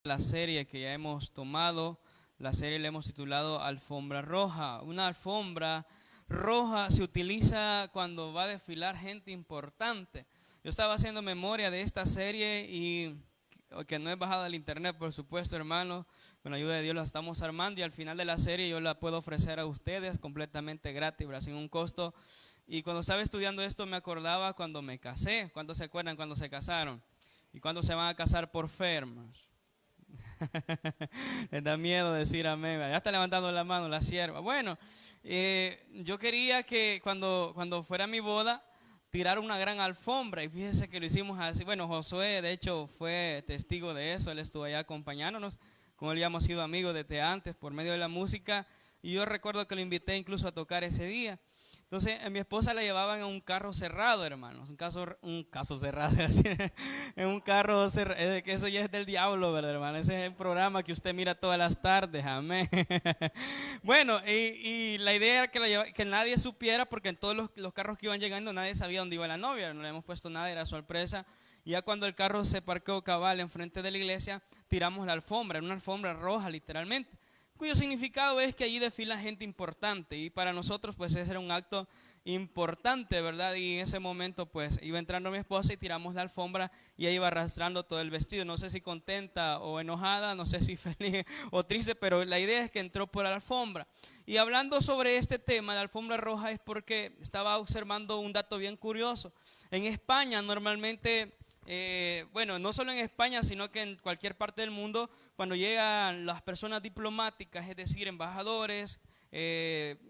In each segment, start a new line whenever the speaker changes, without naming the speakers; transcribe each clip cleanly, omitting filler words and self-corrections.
La serie que ya hemos tomado, la serie la hemos titulado Alfombra Roja. Una alfombra roja se utiliza cuando va a desfilar gente importante. Yo estaba haciendo memoria de esta serie y que no he bajado al internet, por supuesto, hermano. Con la ayuda de Dios la estamos armando y al final de la serie yo la puedo ofrecer a ustedes completamente gratis, pero sin un costo. Y cuando estaba estudiando esto me acordaba cuando me casé. ¿Cuántos se acuerdan cuando se casaron? ¿Y cuándo se van a casar por fe, hermanos? Les da miedo decir amén. Ya está levantando la mano la sierva. Bueno, yo quería que cuando fuera mi boda tirar una gran alfombra y fíjense que lo hicimos así. Bueno, Josué de hecho fue testigo de eso, él estuvo allá acompañándonos, como él ya hemos sido amigos desde antes por medio de la música y yo recuerdo que lo invité incluso a tocar ese día. Entonces a mi esposa la llevaban en un carro cerrado, hermanos, un caso cerrado, en un carro cerrado, que eso ya es del diablo, ¿verdad, hermano? Ese es el programa que usted mira todas las tardes, amén. Bueno, y la idea era que nadie supiera, porque en todos los carros que iban llegando nadie sabía dónde iba la novia, no le hemos puesto nada, era sorpresa. Y ya cuando el carro se parqueó cabal enfrente de la iglesia, tiramos la alfombra, una alfombra roja literalmente, cuyo significado es que allí desfila gente importante y para nosotros pues ese era un acto importante, ¿verdad? Y en ese momento pues iba entrando mi esposa y tiramos la alfombra y ella iba arrastrando todo el vestido, no sé si contenta o enojada, no sé si feliz o triste, pero la idea es que entró por la alfombra. Y hablando sobre este tema de la alfombra roja es porque estaba observando un dato bien curioso. En España normalmente, bueno, no solo en España, sino que en cualquier parte del mundo, cuando llegan las personas diplomáticas, es decir, embajadores,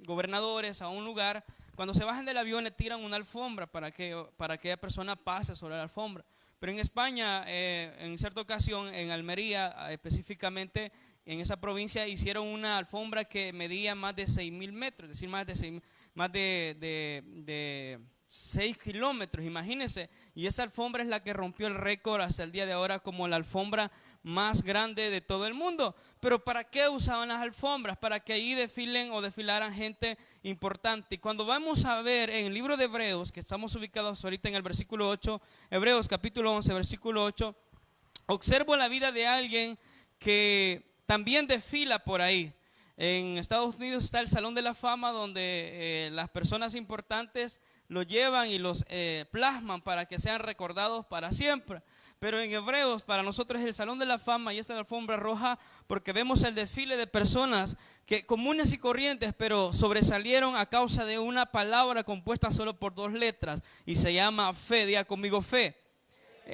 gobernadores a un lugar, cuando se bajan del avión le tiran una alfombra para que aquella persona pase sobre la alfombra. Pero en España, en cierta ocasión, en Almería específicamente, en esa provincia hicieron una alfombra que medía más de 6.000 metros, es decir, más de 6 kilómetros, imagínense. Y esa alfombra es la que rompió el récord hasta el día de ahora como la alfombra más grande de todo el mundo. Pero ¿para qué usaban las alfombras? Para que allí desfilen o desfilaran gente importante. Y cuando vamos a ver en el libro de Hebreos, que estamos ubicados ahorita en el versículo 8, Hebreos capítulo 11, versículo 8, observo la vida de alguien que también desfila por ahí. En Estados Unidos está el Salón de la Fama, donde las personas importantes lo llevan y los plasman para que sean recordados para siempre. Pero en Hebreos para nosotros es el Salón de la Fama y esta alfombra roja porque vemos el desfile de personas que comunes y corrientes, pero sobresalieron a causa de una palabra compuesta solo por 2 letras y se llama fe. Diga conmigo fe.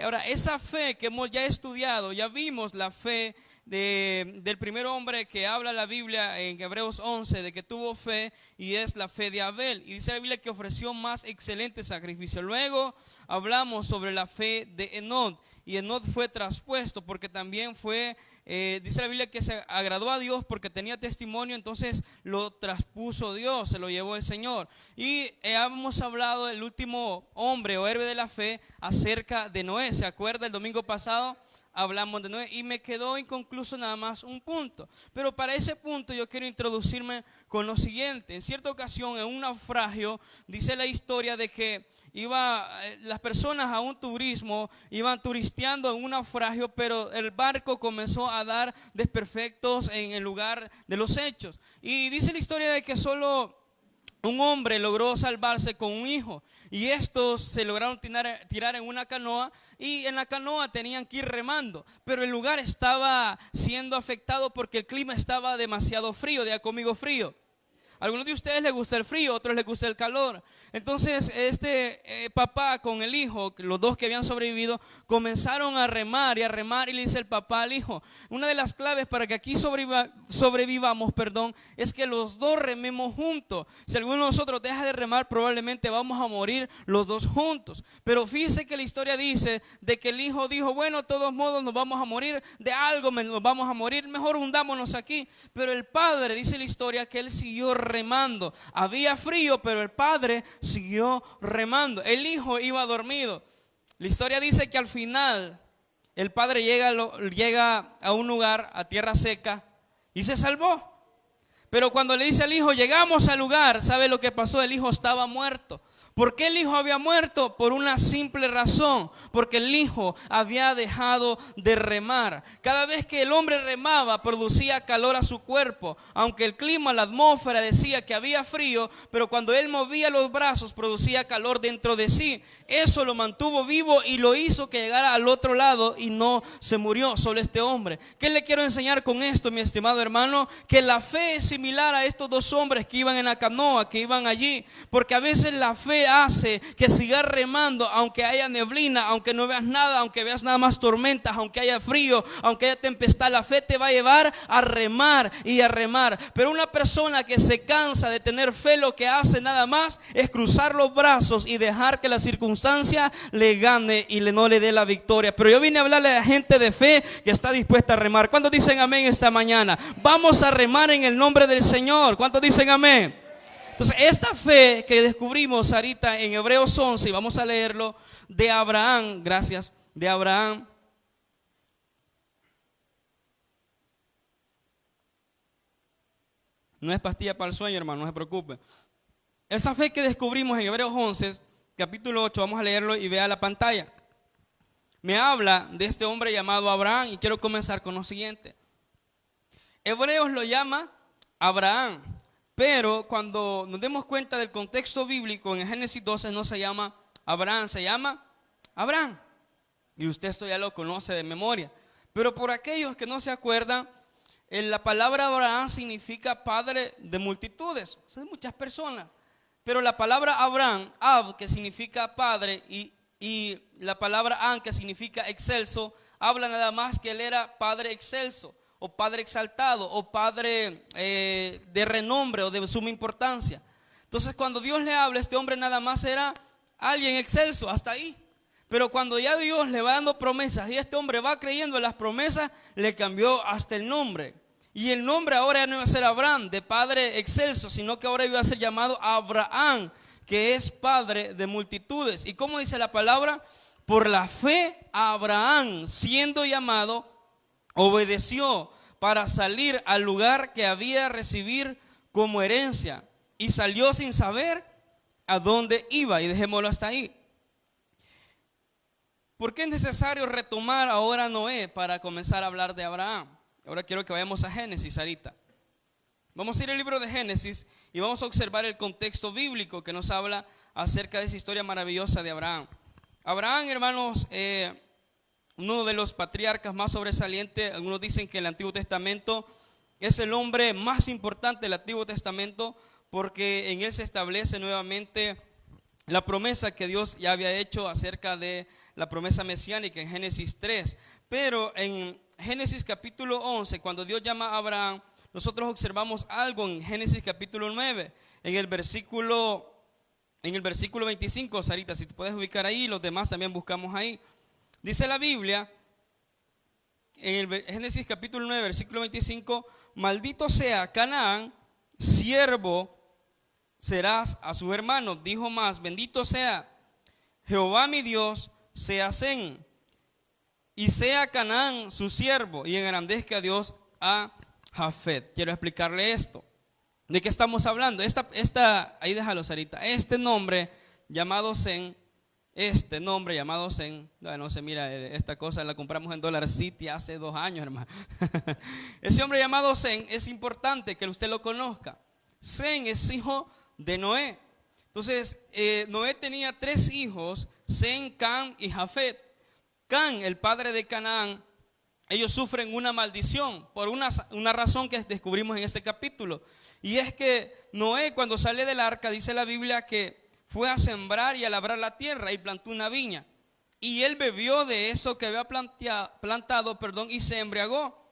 Ahora esa fe que hemos ya estudiado, ya vimos la fe del primer hombre que habla la Biblia en Hebreos 11 de que tuvo fe y es la fe de Abel, y dice la Biblia que ofreció más excelente sacrificio. Luego hablamos sobre la fe de Enoc y Enoc fue traspuesto porque también fue, dice la Biblia que se agradó a Dios porque tenía testimonio, entonces lo traspuso Dios, se lo llevó el Señor. Y hemos hablado del último hombre o héroe de la fe acerca de Noé. ¿Se acuerda el domingo pasado? Hablamos de Noé y me quedó inconcluso nada más un punto. Pero para ese punto yo quiero introducirme con lo siguiente. En cierta ocasión en un naufragio dice la historia de que las personas a un turismo iban turisteando en un naufragio, pero el barco comenzó a dar desperfectos en el lugar de los hechos. Y dice la historia de que solo un hombre logró salvarse con un hijo y estos se lograron tirar en una canoa y en la canoa tenían que ir remando, pero el lugar estaba siendo afectado porque el clima estaba demasiado frío. Diga conmigo frío. A algunos de ustedes les gusta el frío, a otros les gusta el calor. Entonces este papá con el hijo, los dos que habían sobrevivido, comenzaron a remar y le dice el papá al hijo: una de las claves para que aquí sobrevivamos, es que los dos rememos juntos. Si alguno de nosotros deja de remar, probablemente vamos a morir los dos juntos. Pero fíjese que la historia dice de que el hijo dijo: bueno, de todos modos nos vamos a morir, de algo nos vamos a morir, mejor hundámonos aquí. Pero el padre, dice la historia, que él siguió remando. Había frío, pero el padre siguió remando. El hijo iba dormido. La historia dice que al final el padre llega a un lugar, a tierra seca, y se salvó. Pero cuando le dice al hijo: llegamos al lugar, ¿sabe lo que pasó? El hijo estaba muerto. ¿Por qué el hijo había muerto? Por una simple razón, porque el hijo había dejado de remar. Cada vez que el hombre remaba, producía calor a su cuerpo, aunque el clima, la atmósfera decía que había frío, pero cuando él movía los brazos, producía calor dentro de sí. Eso lo mantuvo vivo y lo hizo que llegara al otro lado y no se murió solo este hombre. ¿Qué le quiero enseñar con esto, mi estimado hermano? Que la fe es similar a estos dos hombres que iban en la canoa, que iban allí, porque a veces la fe hace que sigas remando aunque haya neblina, aunque no veas nada, aunque veas nada más tormentas, aunque haya frío, aunque haya tempestad. La fe te va a llevar a remar y a remar. Pero una persona que se cansa de tener fe, lo que hace nada más es cruzar los brazos y dejar que la circunstancia le gane y no le dé la victoria. Pero yo vine a hablarle a gente de fe que está dispuesta a remar. ¿Cuántos dicen amén esta mañana? Vamos a remar en el nombre del Señor. ¿Cuántos dicen amén? Entonces, esta fe que descubrimos ahorita en Hebreos 11, y vamos a leerlo, de Abraham, gracias, de Abraham. No es pastilla para el sueño, hermano, no se preocupe. Esa fe que descubrimos en Hebreos 11, capítulo 8, vamos a leerlo y vea la pantalla. Me habla de este hombre llamado Abraham y quiero comenzar con lo siguiente. Hebreos lo llama Abraham. Pero cuando nos demos cuenta del contexto bíblico, en Génesis 12 no se llama Abraham, se llama Abraham. Y usted esto ya lo conoce de memoria. Pero por aquellos que no se acuerdan, la palabra Abraham significa padre de multitudes, o sea, de muchas personas. Pero la palabra Abraham, Ab, que significa padre, y la palabra An, que significa excelso, habla nada más que él era padre excelso, o padre exaltado, o padre de renombre o de suma importancia. Entonces cuando Dios le habla, este hombre nada más era alguien excelso, hasta ahí. Pero cuando ya Dios le va dando promesas y este hombre va creyendo en las promesas, le cambió hasta el nombre. Y el nombre ahora ya no iba a ser Abraham, de padre excelso, sino que ahora iba a ser llamado Abraham, que es padre de multitudes. ¿Y cómo dice la palabra? Por la fe Abraham, siendo llamado, obedeció para salir al lugar que había de recibir como herencia, y salió sin saber a dónde iba. Y dejémoslo hasta ahí. ¿Por qué es necesario retomar ahora Noé para comenzar a hablar de Abraham? Ahora quiero que vayamos a Génesis ahorita. Vamos a ir al libro de Génesis y vamos a observar el contexto bíblico que nos habla acerca de esa historia maravillosa de Abraham. Abraham, hermanos, uno de los patriarcas más sobresalientes. Algunos dicen que el Antiguo Testamento es el hombre más importante del Antiguo Testamento, porque en él se establece nuevamente la promesa que Dios ya había hecho acerca de la promesa mesiánica en Génesis 3. Pero en Génesis capítulo 11, cuando Dios llama a Abraham, nosotros observamos algo en Génesis capítulo 9, en el versículo 25, Sarita, si te puedes ubicar ahí, los demás también buscamos ahí. Dice la Biblia, en el Génesis capítulo 9, versículo 25, maldito sea Canaán, siervo serás a sus hermanos. Dijo más, bendito sea Jehová mi Dios, sea Sen, y sea Canaán su siervo, y engrandezca a Dios a Jafet. Quiero explicarle esto. ¿De qué estamos hablando? Ahí déjalo, Sarita. Este nombre llamado Sen, no sé, mira, esta cosa la compramos en Dollar City hace 2 años, hermano. Ese hombre llamado Sen es importante que usted lo conozca. Sen es hijo de Noé. Entonces, Noé tenía 3 hijos, Sen, Cam y Jafet. Cam, el padre de Canaán, ellos sufren una maldición por una razón que descubrimos en este capítulo. Y es que Noé, cuando sale del arca, dice la Biblia que fue a sembrar y a labrar la tierra y plantó una viña. Y él bebió de eso que había plantado, y se embriagó.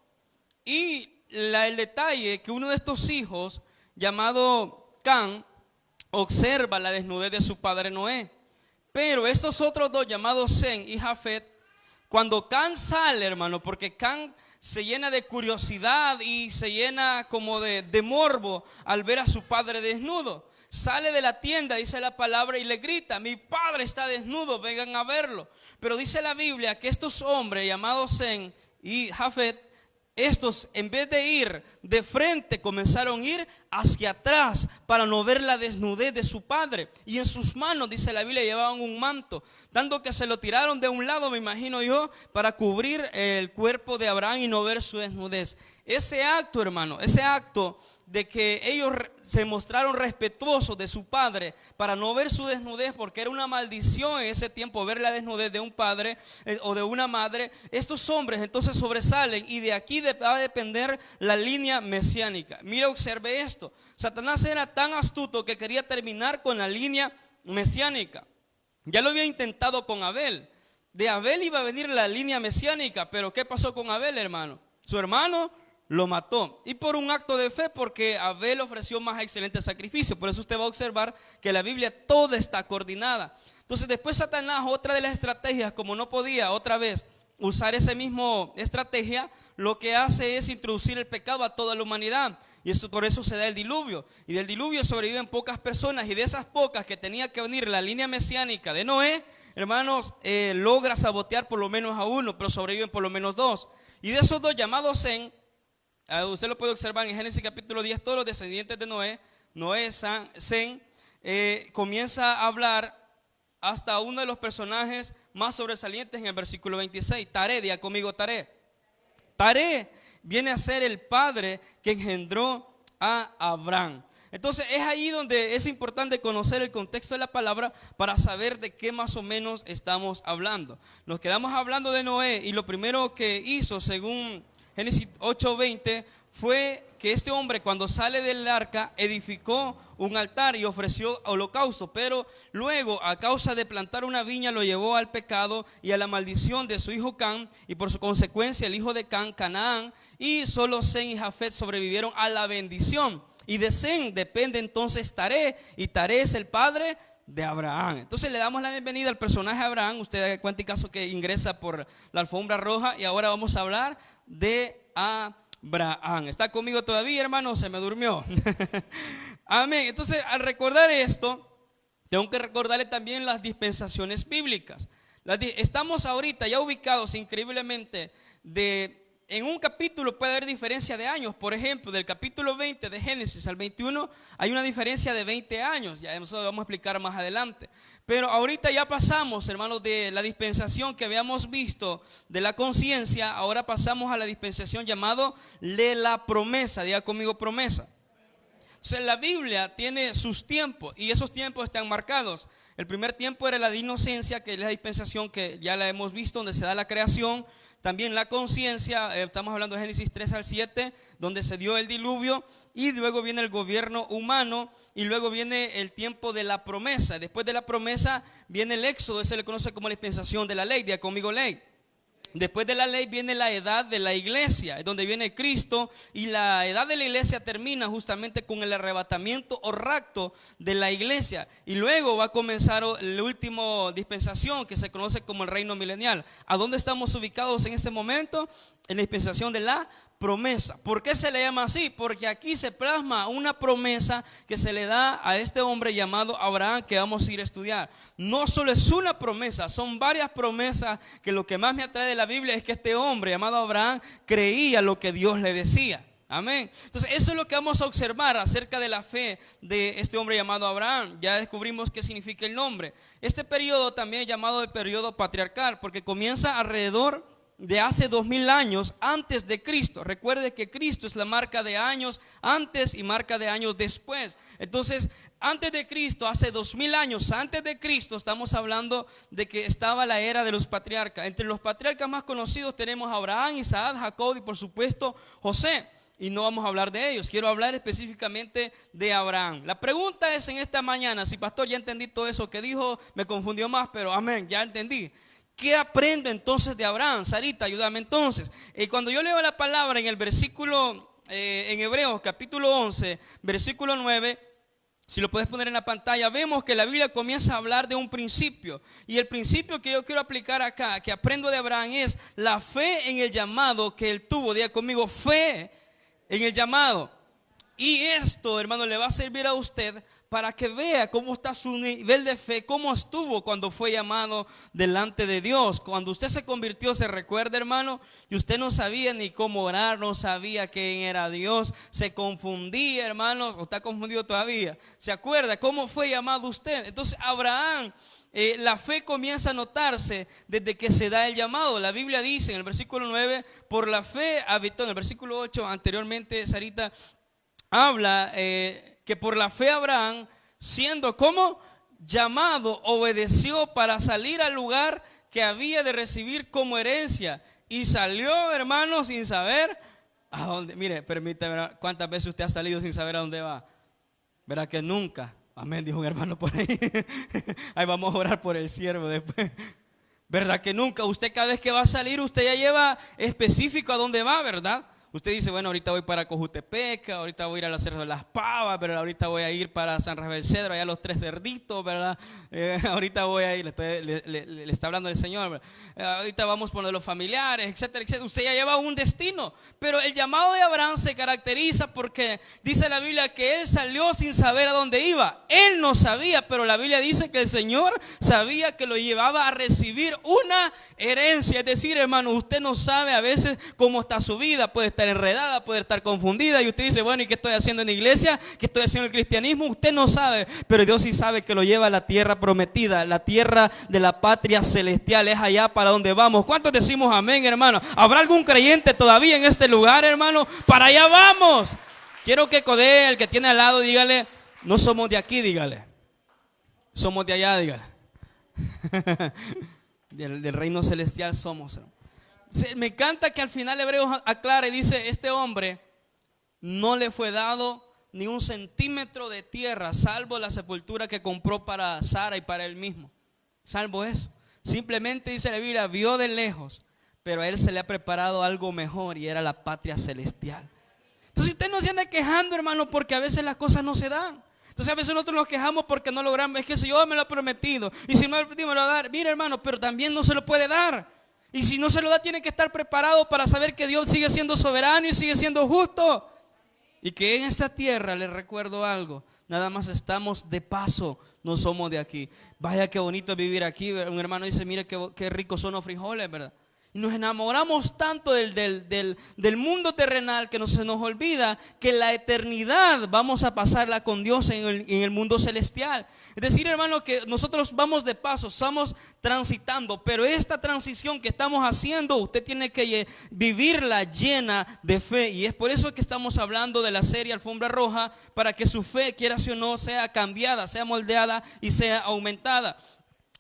Y el detalle que uno de estos hijos, llamado Cam, observa la desnudez de su padre Noé. Pero estos otros 2, llamados Sen y Jafet, cuando Cam sale, hermano, porque Cam se llena de curiosidad y se llena como de morbo al ver a su padre desnudo. Sale de la tienda, dice la palabra, y le grita, mi padre está desnudo, vengan a verlo. Pero dice la Biblia que estos hombres llamados Sen y Jafet, estos en vez de ir de frente comenzaron a ir hacia atrás para no ver la desnudez de su padre. Y en sus manos, dice la Biblia, llevaban un manto, tanto que se lo tiraron de un lado, me imagino yo, para cubrir el cuerpo de Abraham y no ver su desnudez. Ese acto, hermano, ese acto de que ellos se mostraron respetuosos de su padre para no ver su desnudez, porque era una maldición en ese tiempo ver la desnudez de un padre o de una madre. Estos hombres entonces sobresalen y de aquí va a depender la línea mesiánica. Mira, observe esto. Satanás era tan astuto que quería terminar con la línea mesiánica. Ya lo había intentado con Abel. De Abel iba a venir la línea mesiánica, pero ¿qué pasó con Abel, hermano? Su hermano lo mató, y por un acto de fe, porque Abel ofreció más excelente sacrificio. Por eso usted va a observar que la Biblia toda está coordinada. Entonces después Satanás, otra de las estrategias, como no podía otra vez usar esa misma estrategia, lo que hace es introducir el pecado a toda la humanidad. Y eso, por eso se da el diluvio. Y del diluvio sobreviven pocas personas, y de esas pocas que tenía que venir la línea mesiánica de Noé, hermanos, logra sabotear por lo menos a uno, pero sobreviven por lo menos dos. Y de esos dos, llamados Sem, usted lo puede observar en Génesis capítulo 10, todos los descendientes de Noé, Sem, comienza a hablar hasta uno de los personajes más sobresalientes en el versículo 26, Taré, diga conmigo Taré. Taré viene a ser el padre que engendró a Abraham. Entonces es ahí donde es importante conocer el contexto de la palabra para saber de qué más o menos estamos hablando. Nos quedamos hablando de Noé, y lo primero que hizo, según Génesis 8:20, fue que este hombre, cuando sale del arca, edificó un altar y ofreció holocausto, pero luego, a causa de plantar una viña, lo llevó al pecado y a la maldición de su hijo Can, y por su consecuencia el hijo de Can, Canaán, y solo Sem y Jafet sobrevivieron a la bendición. Y de Sem depende entonces Taré, y Taré es el padre de Abraham. Entonces le damos la bienvenida al personaje Abraham. Usted da cuenta y caso que ingresa por la alfombra roja, y ahora vamos a hablar de Abraham. ¿Está conmigo todavía, hermano? Se me durmió. Amén. Entonces, al recordar esto, tengo que recordarle también las dispensaciones bíblicas. Estamos ahorita ya ubicados increíblemente en un capítulo puede haber diferencia de años. Por ejemplo, del capítulo 20 de Génesis al 21 hay una diferencia de 20 años. Ya eso lo vamos a explicar más adelante. Pero ahorita ya pasamos, hermanos, de la dispensación que habíamos visto de la conciencia. Ahora pasamos a la dispensación llamado de la promesa. Diga conmigo promesa. Entonces la Biblia tiene sus tiempos, y esos tiempos están marcados. El primer tiempo era la de inocencia, que es la dispensación que ya la hemos visto, donde se da la creación. También la conciencia, estamos hablando de Génesis 3 al 7, donde se dio el diluvio, y luego viene el gobierno humano, y luego viene el tiempo de la promesa. Después de la promesa viene el éxodo, se le conoce como la dispensación de la ley. Diga conmigo ley. Después de la ley viene la edad de la iglesia, es donde viene Cristo, y la edad de la iglesia termina justamente con el arrebatamiento o rapto de la iglesia, y luego va a comenzar la última dispensación que se conoce como el reino milenial. ¿A dónde estamos ubicados en este momento? En la dispensación de la promesa. ¿Por qué se le llama así? Porque aquí se plasma una promesa que se le da a este hombre llamado Abraham, que vamos a ir a estudiar. No solo es una promesa, son varias promesas, que lo que más me atrae de la Biblia es que este hombre llamado Abraham creía lo que Dios le decía. Amén. Entonces eso es lo que vamos a observar acerca de la fe de este hombre llamado Abraham. Ya descubrimos qué significa el nombre. Este periodo también es llamado el periodo patriarcal, porque comienza alrededor de hace 2000 años antes de Cristo. Recuerde que Cristo es la marca de años antes y marca de años después. Entonces, antes de Cristo, hace 2000 años antes de Cristo, estamos hablando de que estaba la era de los patriarcas. Entre los patriarcas más conocidos tenemos a Abraham, Isaac, Jacob y por supuesto José. Y no vamos a hablar de ellos, quiero hablar específicamente de Abraham. La pregunta es en esta mañana, si pastor ya entendí todo eso que dijo, me confundió más, pero amén, ya entendí. ¿Qué aprendo entonces de Abraham? Sarita, ayúdame entonces. Cuando yo leo la palabra en el versículo, en Hebreos capítulo 11, versículo 9, si lo puedes poner en la pantalla, vemos que la Biblia comienza a hablar de un principio. Y el principio que yo quiero aplicar acá, que aprendo de Abraham, es la fe en el llamado que él tuvo. Diga conmigo, fe en el llamado. Y esto, hermano, le va a servir a usted para que vea cómo está su nivel de fe, cómo estuvo cuando fue llamado delante de Dios. Cuando usted se convirtió, se recuerda, hermano, y usted no sabía ni cómo orar, no sabía quién era Dios, se confundía, hermano, o está confundido todavía. ¿Se acuerda cómo fue llamado usted? Entonces Abraham, la fe comienza a notarse desde que se da el llamado. La Biblia dice en el versículo 9, por la fe habitó. En el versículo 8, anteriormente, Sarita habla que por la fe Abraham, siendo como llamado, obedeció para salir al lugar que había de recibir como herencia. Y salió, hermano, sin saber a dónde. Mire, permítame, ¿cuántas veces usted ha salido sin saber a dónde va? ¿Verdad que nunca? Amén, dijo un hermano por ahí. Ahí vamos a orar por el siervo después. ¿Verdad que nunca? Usted cada vez que va a salir, usted ya lleva específico a dónde va, ¿verdad? Usted dice, bueno, ahorita voy para Cojutepeca, ahorita voy a ir a la Cerro de las Pavas, pero ahorita voy a ir para San Rafael Cedro, allá a los Tres Cerditos, ¿verdad? Ahorita voy a ir, le está hablando el Señor, ahorita vamos por los familiares, etcétera, etcétera. Usted ya lleva un destino, pero el llamado de Abraham se caracteriza porque dice la Biblia que él salió sin saber a dónde iba. Él no sabía, pero la Biblia dice que el Señor sabía que lo llevaba a recibir una herencia. Es decir, hermano, usted no sabe a veces cómo está su vida, puede estar enredada, puede estar confundida, y usted dice, bueno, ¿y qué estoy haciendo en la iglesia? ¿Qué estoy haciendo en el cristianismo? Usted no sabe, pero Dios sí sabe que lo lleva a la tierra prometida, la tierra de la patria celestial. Es allá para donde vamos. ¿Cuántos decimos amén, hermano? ¿Habrá algún creyente todavía en este lugar, hermano? Para allá vamos. Quiero que codee el que tiene al lado, dígale, no somos de aquí, dígale, somos de allá, dígale. Del reino celestial somos, hermano. Me encanta que al final Hebreos aclara y dice, este hombre no le fue dado ni un centímetro de tierra, salvo la sepultura que compró para Sara y para él mismo. Salvo eso. Simplemente dice la Biblia, vio de lejos, pero a él se le ha preparado algo mejor y era la patria celestial. Entonces usted no se anda quejando, hermano, porque a veces las cosas no se dan. Entonces a veces nosotros nos quejamos porque no logramos. Es que si yo me lo he prometido, y si no me lo he prometido me lo va a dar. Mire, hermano, pero también no se lo puede dar. Y si no se lo da, tiene que estar preparado para saber que Dios sigue siendo soberano y sigue siendo justo. Y que en esta tierra, les recuerdo algo, nada más estamos de paso, no somos de aquí. Vaya qué bonito es vivir aquí. Un hermano dice, mire qué ricos son los frijoles, ¿verdad? Y nos enamoramos tanto del mundo terrenal que se nos olvida que la eternidad vamos a pasarla con Dios en el mundo celestial. Es decir, hermano, que nosotros vamos de paso, estamos transitando, pero esta transición que estamos haciendo, usted tiene que vivirla llena de fe. Y es por eso que estamos hablando de la serie Alfombra Roja, para que su fe, quiera o no, sea cambiada, sea moldeada y sea aumentada.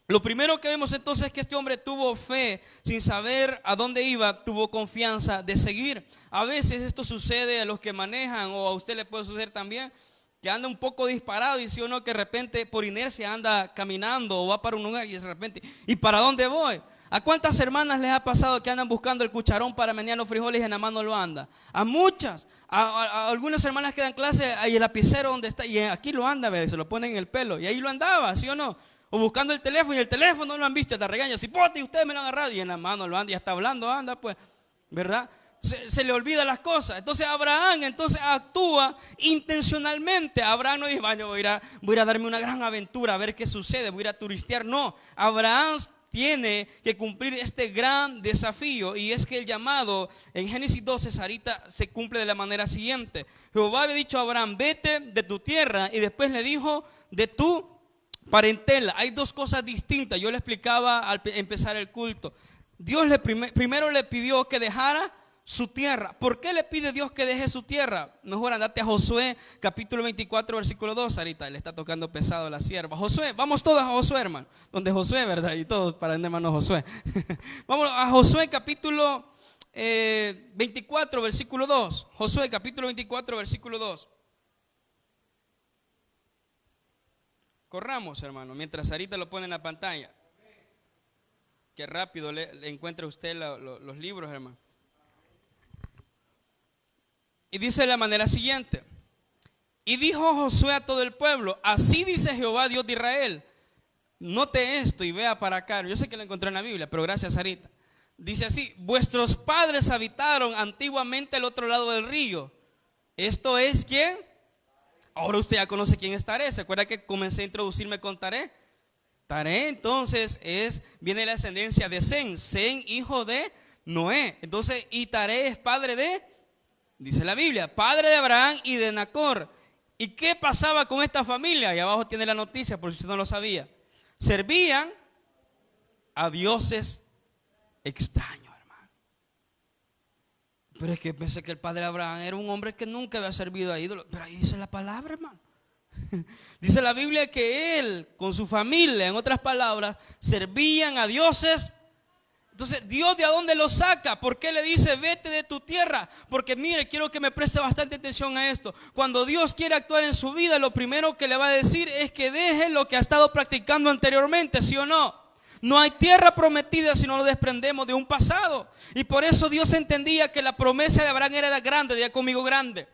Lo primero que vemos entonces es que este hombre tuvo fe sin saber a dónde iba, tuvo confianza de seguir. A veces esto sucede a los que manejan, o a usted le puede suceder también, que anda un poco disparado y si uno que de repente por inercia anda caminando o va para un lugar y de repente, ¿y para dónde voy? ¿A cuántas hermanas les ha pasado que andan buscando el cucharón para menear los frijoles y en la mano lo anda? A muchas. A algunas hermanas que dan clase y el lapicero donde está, y aquí lo anda, se lo ponen en el pelo, y ahí lo andaba, ¿sí o no? O buscando el teléfono y el teléfono no lo han visto, te regaña, cipote, y ustedes me lo han agarrado y en la mano lo anda, ya está hablando, anda pues, ¿verdad? Se le olvida las cosas. Entonces Abraham actúa intencionalmente. Abraham no dice, vaya, voy a ir a darme una gran aventura a ver qué sucede, voy a ir a turistear. No, Abraham tiene que cumplir este gran desafío, y es que el llamado en Génesis 12, Sarita, se cumple de la manera siguiente. Jehová había dicho a Abraham, vete de tu tierra, y después le dijo, de tu parentela. Hay dos cosas distintas. Yo le explicaba al empezar el culto. Dios primero le pidió que dejara su tierra. ¿Por qué le pide Dios que deje su tierra? Mejor andate a Josué capítulo 24 versículo 2. Ahorita le está tocando pesado la sierva. Josué, vamos todos a Josué, hermano. Donde Josué, ¿verdad? Y todos para el hermano Josué. Vamos a Josué capítulo 24 versículo 2. Josué capítulo 24 versículo 2. Corramos, hermano, mientras Sarita lo pone en la pantalla. Qué rápido le encuentra usted los libros, hermano. Y dice de la manera siguiente: y dijo Josué a todo el pueblo, así dice Jehová Dios de Israel. Note esto y vea para acá. Yo sé que lo encontré en la Biblia, pero gracias, Sarita. Dice así: vuestros padres habitaron antiguamente al otro lado del río, Esto es ¿quién? Ahora usted ya conoce quién es Taré. ¿Se acuerda que comencé a introducirme con Taré? Taré entonces viene la ascendencia de Sem. Sem, hijo de Noé. Entonces, y Taré es padre de, dice la Biblia, padre de Abraham y de Nacor. ¿Y qué pasaba con esta familia? Ahí abajo tiene la noticia, por si usted no lo sabía. Servían a dioses extraños, hermano. Pero es que pensé que el padre de Abraham era un hombre que nunca había servido a ídolos. Pero ahí dice la palabra, hermano. Dice la Biblia que él, con su familia, en otras palabras, servían a dioses. Entonces, ¿Dios de dónde lo saca? ¿Por qué le dice, vete de tu tierra? Porque mire, quiero que me preste bastante atención a esto. Cuando Dios quiere actuar en su vida, lo primero que le va a decir es que deje lo que ha estado practicando anteriormente, ¿sí o no? No hay tierra prometida si no lo desprendemos de un pasado. Y por eso Dios entendía que la promesa de Abraham era grande. Diga conmigo, grande.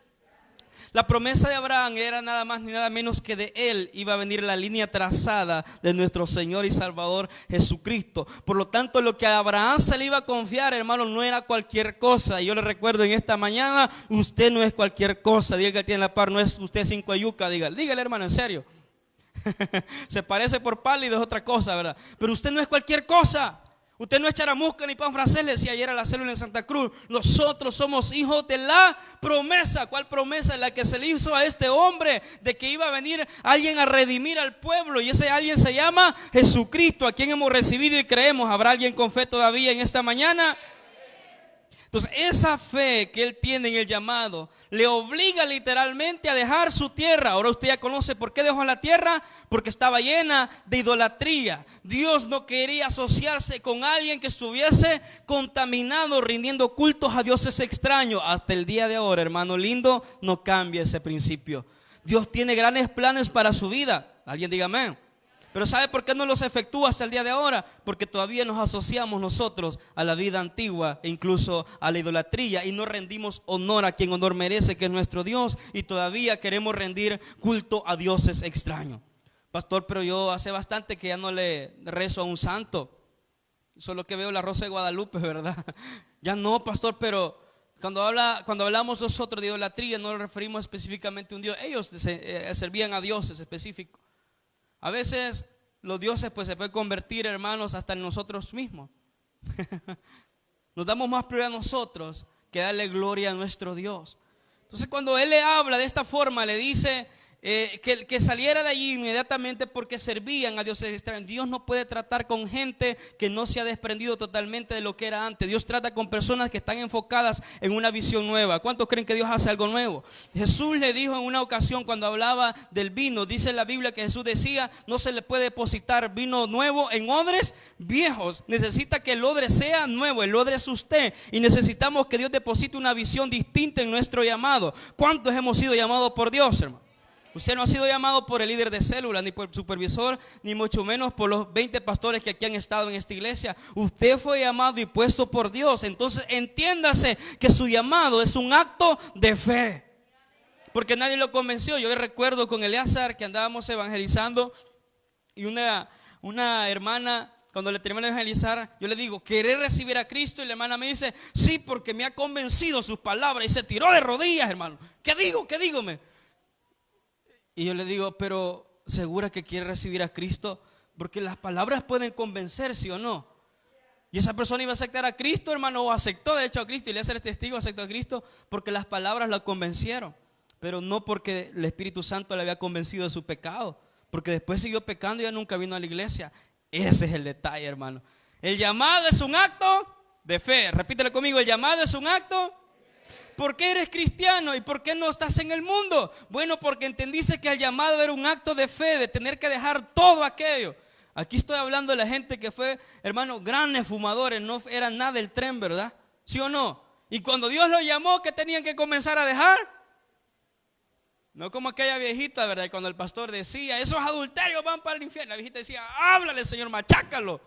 La promesa de Abraham era nada más ni nada menos que de él iba a venir la línea trazada de nuestro Señor y Salvador Jesucristo. Por lo tanto, lo que a Abraham se le iba a confiar, hermano, no era cualquier cosa. Y yo le recuerdo en esta mañana, usted no es cualquier cosa. Diga que tiene la par, no es usted cinco de yuca. Dígale, hermano, en serio. Se parece por pálido, es otra cosa, ¿verdad? Pero usted no es cualquier cosa. Usted no es charamusca ni pan francés, le decía ayer a la célula en Santa Cruz. Nosotros somos hijos de la promesa. ¿Cuál promesa? La que se le hizo a este hombre, de que iba a venir alguien a redimir al pueblo. Y ese alguien se llama Jesucristo, a quien hemos recibido y creemos. ¿Habrá alguien con fe todavía en esta mañana? Entonces, esa fe que él tiene en el llamado le obliga literalmente a dejar su tierra. Ahora usted ya conoce por qué dejó la tierra. Porque estaba llena de idolatría. Dios no quería asociarse con alguien que estuviese contaminado, rindiendo cultos a dioses extraños. Hasta el día de ahora, hermano lindo, no cambia ese principio. Dios tiene grandes planes para su vida. Alguien diga amén. Pero ¿sabe por qué no los efectúa hasta el día de ahora? Porque todavía nos asociamos nosotros a la vida antigua e incluso a la idolatría, y no rendimos honor a quien honor merece, que es nuestro Dios, y todavía queremos rendir culto a dioses extraños. Pastor, pero yo hace bastante que ya no le rezo a un santo. Solo que veo la Rosa de Guadalupe, ¿verdad? Ya no, pastor, pero cuando hablamos nosotros de idolatría, no nos referimos específicamente a un Dios. Ellos servían a dioses específicos. A veces los dioses pues se pueden convertir, hermanos, hasta en nosotros mismos. Nos damos más prioridad a nosotros que darle gloria a nuestro Dios. Entonces, cuando él le habla de esta forma, le dice que saliera de allí inmediatamente, porque servían a dioses extraños. Dios no puede tratar con gente que no se ha desprendido totalmente de lo que era antes. Dios trata con personas que están enfocadas en una visión nueva. ¿Cuántos creen que Dios hace algo nuevo? Jesús le dijo en una ocasión, cuando hablaba del vino, dice la Biblia que Jesús decía, no se le puede depositar vino nuevo en odres viejos. Necesita que el odre sea nuevo. El odre es usted, y necesitamos que Dios deposite una visión distinta en nuestro llamado. ¿Cuántos hemos sido llamados por Dios, hermano? Usted no ha sido llamado por el líder de célula, ni por el supervisor, ni mucho menos por los 20 pastores que aquí han estado en esta iglesia. Usted fue llamado y puesto por Dios. Entonces entiéndase que su llamado es un acto de fe, porque nadie lo convenció. Yo recuerdo con Eleazar que andábamos evangelizando, y una hermana, cuando le terminé de evangelizar, yo le digo, ¿querés recibir a Cristo? Y la hermana me dice, sí, porque me ha convencido sus palabras. Y se tiró de rodillas, hermano. ¿Qué digo? ¿Qué digo? Y yo le digo, pero ¿segura que quiere recibir a Cristo? Porque las palabras pueden convencer, ¿sí o no? Y esa persona iba a aceptar a Cristo, hermano, o aceptó de hecho a Cristo, y le hace el testigo, aceptó a Cristo, porque las palabras la convencieron, pero no porque el Espíritu Santo le había convencido de su pecado, porque después siguió pecando y ya nunca vino a la iglesia. Ese es el detalle, hermano. El llamado es un acto de fe. Repítelo conmigo, el llamado es un acto. ¿Por qué eres cristiano y por qué no estás en el mundo? Bueno, porque entendiste que el llamado era un acto de fe, de tener que dejar todo aquello. Aquí estoy hablando de la gente que fue, hermano, grandes fumadores, no eran nada del tren, ¿verdad? ¿Sí o no? Y cuando Dios los llamó, ¿qué tenían que comenzar a dejar? No como aquella viejita, ¿verdad? Y cuando el pastor decía, esos adulterios van para el infierno, la viejita decía, háblale, Señor, machácalo.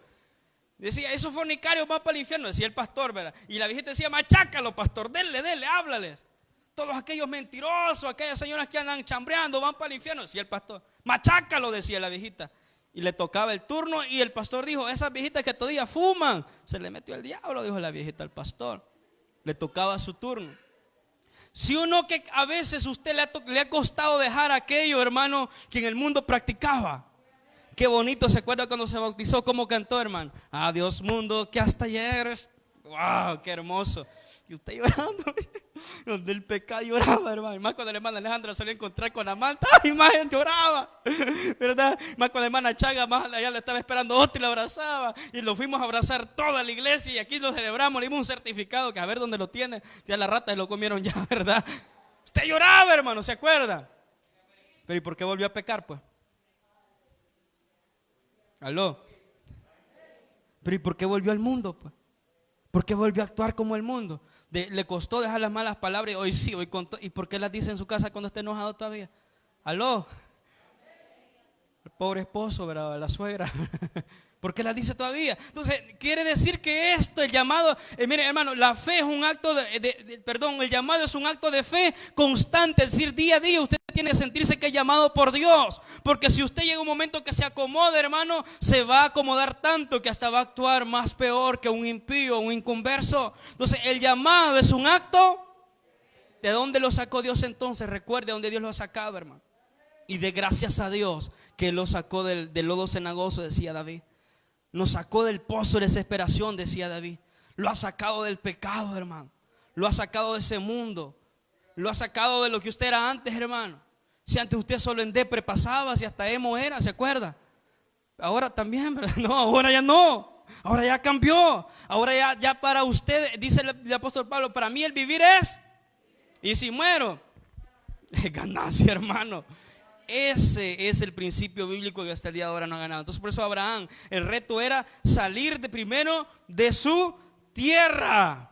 Decía, esos fornicarios van para el infierno, decía el pastor, ¿verdad? Y la viejita decía, machácalo, pastor, dele, háblales. Todos aquellos mentirosos, aquellas señoras que andan chambreando, van para el infierno, decía el pastor. Machácalo, decía la viejita. Y le tocaba el turno, y el pastor dijo, esas viejitas que todavía fuman, se le metió el diablo, dijo la viejita al pastor. Le tocaba su turno. ¿Sí o no que a veces usted le ha costado dejar aquello, hermano, que en el mundo practicaba? Qué bonito, ¿se acuerda cuando se bautizó? ¿Cómo cantó, hermano? Adiós mundo, que hasta ayer. ¡Wow! ¡Qué hermoso! Y usted llorando, donde el pecado lloraba, hermano. Más cuando la hermana Alejandra se lo encontrar con la manta, ¡ay, más lloraba! ¿Verdad? Más cuando la hermana Chaga, más allá le estaba esperando otro y la abrazaba. Y lo fuimos a abrazar toda la iglesia y aquí lo celebramos. Le dimos un certificado que a ver dónde lo tiene. Ya las ratas lo comieron ya, ¿verdad? Usted lloraba, hermano, ¿se acuerda? Pero ¿y por qué volvió a pecar, pues? ¿Aló? Pero ¿y por qué volvió al mundo, pues? ¿Por qué volvió a actuar como el mundo? Le costó dejar las malas palabras y hoy sí, hoy contó. ¿Y por qué las dice en su casa cuando está enojado todavía? ¿Aló? El pobre esposo, ¿verdad? La suegra. ¿Por qué las dice todavía? Entonces, quiere decir que esto, el llamado, mire hermano, la fe es un acto el llamado es un acto de fe constante, es decir, día a día usted tiene que sentirse que es llamado por Dios, porque si usted llega a un momento que se acomoda, hermano, se va a acomodar tanto que hasta va a actuar más peor que un impío, un inconverso. Entonces, el llamado es un acto. ¿De dónde lo sacó Dios entonces? Recuerde dónde Dios lo sacaba, hermano. Y de gracias a Dios que lo sacó del lodo cenagoso, decía David. Nos sacó del pozo de desesperación, decía David. Lo ha sacado del pecado, hermano. Lo ha sacado de ese mundo. Lo ha sacado de lo que usted era antes, hermano. Si antes usted solo en depre pasaba, si hasta emo era, ¿se acuerda? Ahora también, ¿verdad? No, ahora ya no. Ahora ya cambió. Ahora ya para usted, dice el apóstol Pablo, para mí el vivir es. Y si muero, es ganancia, hermano. Ese es el principio bíblico que hasta el día de ahora no ha ganado. Entonces por eso Abraham, el reto era salir primero de su tierra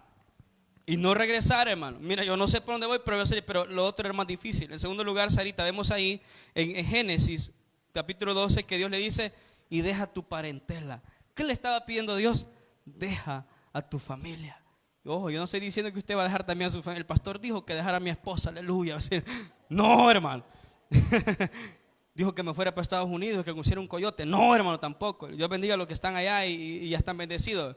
y no regresar, hermano. Mira, yo no sé por dónde voy, pero voy a salir, pero lo otro era más difícil. En segundo lugar, Sarita, vemos ahí en Génesis capítulo 12 que Dios le dice, y deja tu parentela. ¿Qué le estaba pidiendo a Dios? Deja a tu familia. Ojo, yo no estoy diciendo que usted va a dejar también a su familia. El pastor dijo que dejara a mi esposa, aleluya. No, hermano. Dijo que me fuera para Estados Unidos, que conociera un coyote. No, hermano, tampoco. Dios bendiga a los que están allá y ya están bendecidos.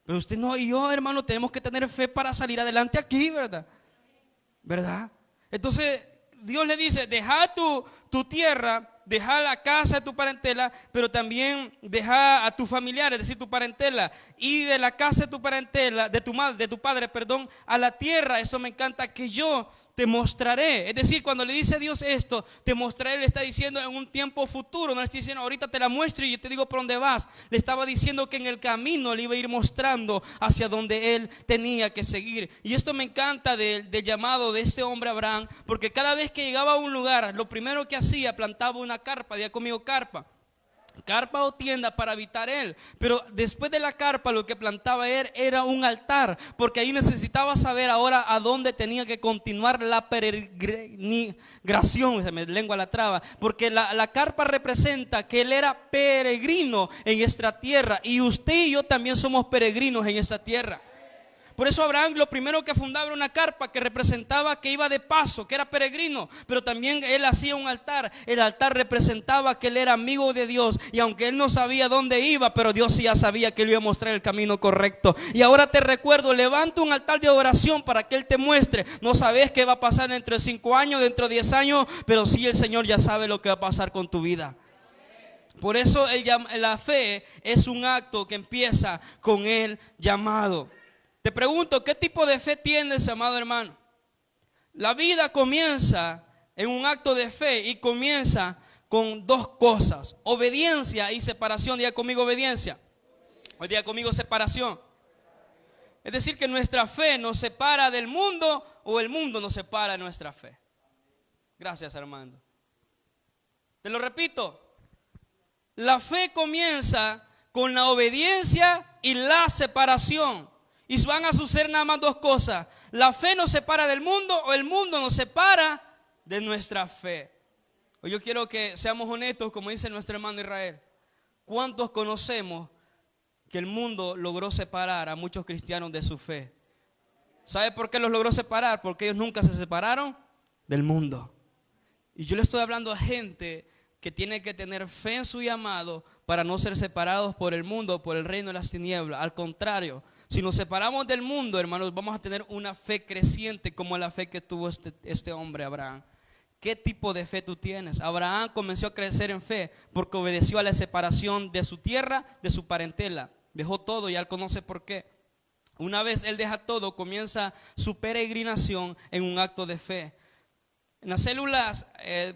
Pero usted no y yo, hermano, tenemos que tener fe para salir adelante aquí, ¿verdad? ¿Verdad? Entonces Dios le dice, deja tu tierra, deja la casa de tu parentela, pero también deja a tu familiar, es decir, tu parentela, y de la casa de tu parentela, de tu madre, de tu padre, perdón, a la tierra. Eso me encanta, que yo te mostraré. Es decir, cuando le dice a Dios esto, te mostraré, le está diciendo en un tiempo futuro. No le está diciendo ahorita te la muestro y yo te digo por dónde vas. Le estaba diciendo que en el camino le iba a ir mostrando hacia donde él tenía que seguir. Y esto me encanta del llamado de este hombre Abraham, porque cada vez que llegaba a un lugar, lo primero que hacía, plantaba una carpa. Diga conmigo, carpa. Carpa o tienda para habitar él. Pero después de la carpa lo que plantaba él era un altar, porque ahí necesitaba saber ahora a dónde tenía que continuar la peregrinación. Se me lengua la traba, porque la carpa representa que él era peregrino en esta tierra, y usted y yo también somos peregrinos en esta tierra. Por eso Abraham lo primero que fundaba era una carpa que representaba que iba de paso, que era peregrino. Pero también él hacía un altar. El altar representaba que él era amigo de Dios. Y aunque él no sabía dónde iba, pero Dios sí ya sabía que le iba a mostrar el camino correcto. Y ahora te recuerdo, levanta un altar de adoración para que él te muestre. No sabes qué va a pasar dentro de 5 años, dentro de 10 años, pero sí el Señor ya sabe lo que va a pasar con tu vida. Por eso la fe es un acto que empieza con el llamado. Te pregunto, ¿qué tipo de fe tienes, amado hermano? La vida comienza en un acto de fe y comienza con dos cosas: obediencia y separación. Diga conmigo obediencia. Hoy diga conmigo separación. Es decir, que nuestra fe nos separa del mundo o el mundo nos separa de nuestra fe. Gracias, Armando. Te lo repito. La fe comienza con la obediencia y la separación. Y van a suceder nada más dos cosas: la fe nos separa del mundo o el mundo nos separa de nuestra fe. Hoy yo quiero que seamos honestos, como dice nuestro hermano Israel. ¿Cuántos conocemos que el mundo logró separar a muchos cristianos de su fe? ¿Sabe por qué los logró separar? Porque ellos nunca se separaron del mundo. Y yo le estoy hablando a gente que tiene que tener fe en su llamado para no ser separados por el mundo, por el reino de las tinieblas. Al contrario, Si nos separamos del mundo, hermanos, vamos a tener una fe creciente como la fe que tuvo este hombre Abraham. ¿Qué tipo de fe tú tienes? Abraham comenzó a crecer en fe porque obedeció a la separación de su tierra, de su parentela. Dejó todo y él conoce por qué. Una vez él deja todo, comienza su peregrinación en un acto de fe. En las células,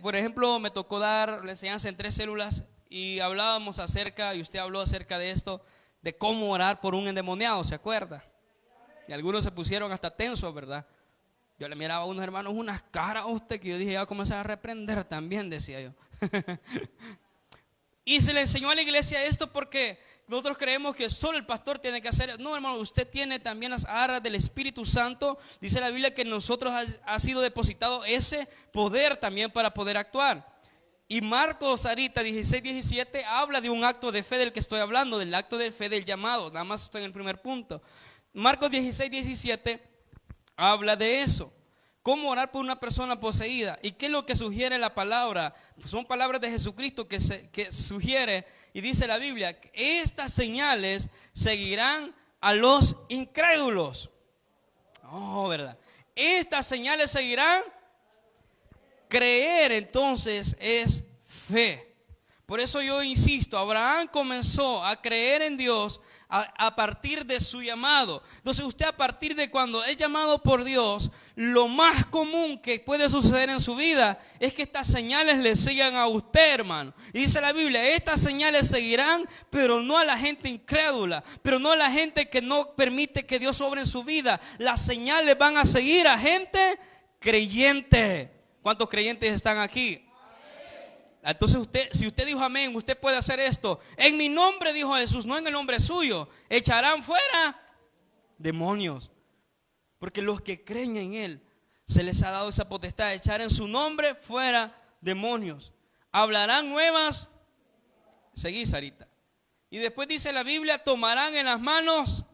por ejemplo, me tocó dar la enseñanza en 3 células y hablábamos acerca, y usted habló acerca de esto, de cómo orar por un endemoniado, ¿se acuerda? Y algunos se pusieron hasta tensos, ¿verdad? Yo le miraba a unos hermanos unas caras a usted que yo dije, ya voy a comenzar a reprender también, decía yo. Y se le enseñó a la iglesia esto porque nosotros creemos que solo el pastor tiene que hacer. No, hermano, usted tiene también las arras del Espíritu Santo. Dice la Biblia que en nosotros ha sido depositado ese poder también para poder actuar. Y Marcos ahorita 16:17 habla de un acto de fe del que estoy hablando, del acto de fe del llamado. Nada más estoy en el primer punto. Marcos 16:17 habla de eso. ¿Cómo orar por una persona poseída? ¿Y qué es lo que sugiere la palabra? Pues son palabras de Jesucristo que sugiere, y dice la Biblia, que estas señales seguirán a los incrédulos. Oh, ¿verdad? Estas señales seguirán. Creer entonces es fe. Por eso yo insisto, Abraham comenzó a creer en Dios a partir de su llamado. Entonces usted, a partir de cuando es llamado por Dios, lo más común que puede suceder en su vida es que estas señales le sigan a usted, hermano. Y dice la Biblia, estas señales seguirán, pero no a la gente incrédula, pero no a la gente que no permite que Dios obre en su vida. Las señales van a seguir a gente creyente. ¿Cuántos creyentes están aquí? Entonces si usted dijo amén, usted puede hacer esto. En mi nombre, dijo Jesús, no en el nombre suyo, echarán fuera demonios. Porque los que creen en Él, se les ha dado esa potestad de echar en su nombre fuera demonios. Hablarán nuevas. Seguí, Sarita. Y después dice la Biblia, tomarán en las manos